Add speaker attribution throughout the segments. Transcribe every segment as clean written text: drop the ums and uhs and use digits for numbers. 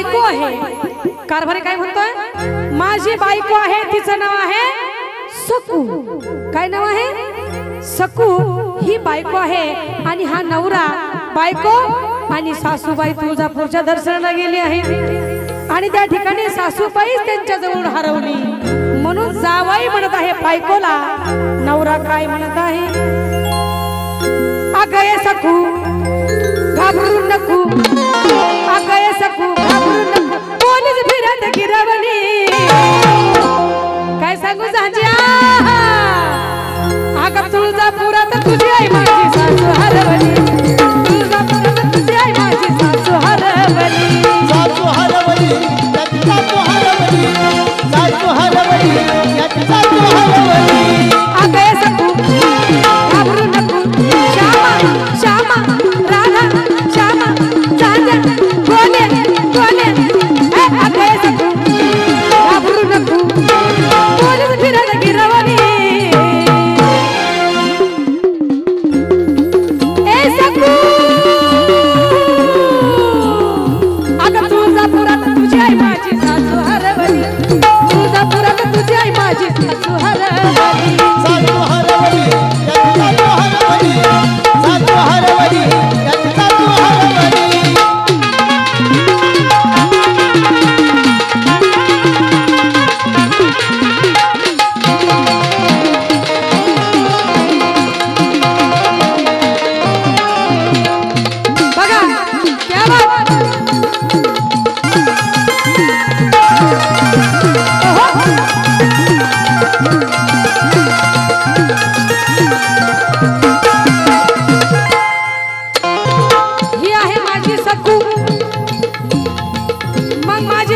Speaker 1: बायको आहे। कारभारी काय म्हणतोय? माझी बायको आहे, तिचं नाव आहे सकू। काय नाव आहे? सकू ही बायको आहे आणि हा नवरा। बायको आणि सासूबाई तुळजापूरच्या दर्शनाला गेली आहे आणि त्या ठिकाणी सासूबाई त्यांच्या जवळ हरवली, म्हणून जावाई म्हणत आहे बायकोला। नवरा काय म्हणत आहे? अगं सकू घाबरू नको, अगं सकू घाबरू नको, पोलीस फिरत गिरवली। काय सांगू सांज्या? अगं तुळजापुरात तुझी आई माझी सासू हरवली, तुळजापुरात तुझी आई माझी सासू हरवली,
Speaker 2: सासू हरवली, सासू हरवली, सासू हरवली, सासू हरवली।
Speaker 1: अगं सकू घाबरू नको, श्यामा श्यामा राधा श्यामा चांदा गोले गोले, अगं सकू घाबरू नको, पोलीस फिरत गिरवली।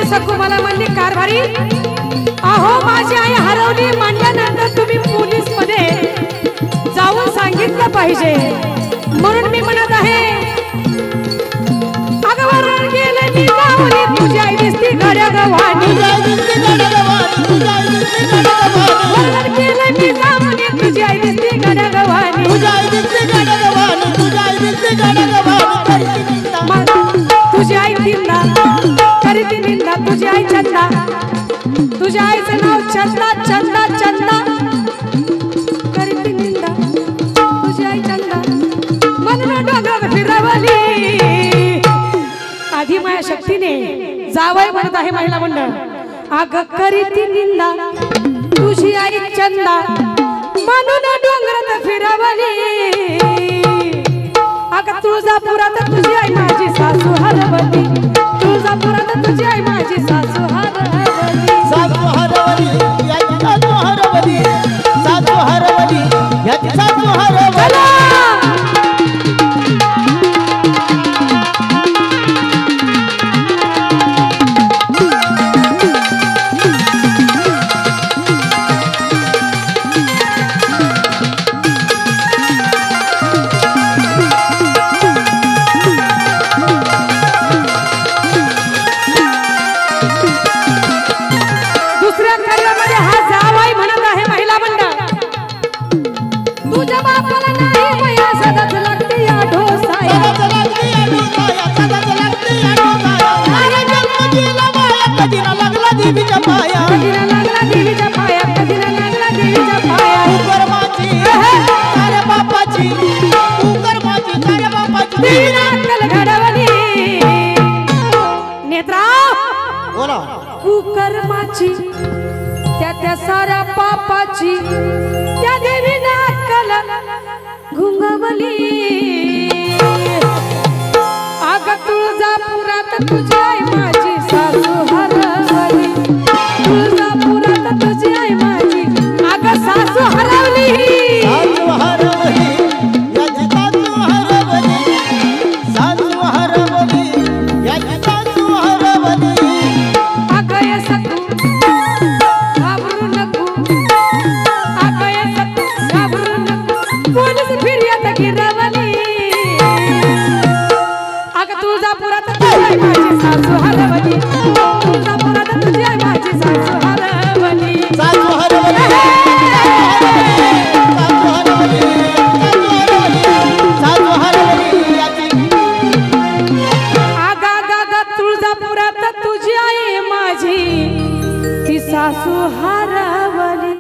Speaker 1: सकू मला म्हणली कारभारी, अहो माझी आई हरवली म्हणल्यानंतर तुम्ही पोलीस मध्ये जाऊन सांगितलं पाहिजे, म्हणून मी म्हणत आहे। अगं वरण गेले मी गावली, तुझी आई दिसती गड्या गव्हाणी, वरण गेले मी गावली, तुझी आई दिसती गड्या गव्हाणी, तुझी आई निंदा करीती निंदा, तुझी आई चंदा, तुझ्या आईचं नाव चंदा चंदा चंदा, करीती निंदा तुझी आई चंदा, म्हणून डोंगर फिरवली। आधी माया शक्तीने जावई म्हणत आहे महिला मंडळ, अगं करीती निंदा तुझी आई चंदा, म्हणून डोंगरात फिरवली। अगं तुळजापुरात तुझी आई माझी सासू हरवली, तुळजापुरात तुझी आई माझी सासू हरवली,
Speaker 2: सासू हरवली, याची सासू हरवली, सासू हरवली, याची सासू हरवली।
Speaker 1: कुकर्माची त्या साऱ्या पापाची त्या देवीने अक्कल घुंगवली। अगं तुळजापुरात तुझी आई माझी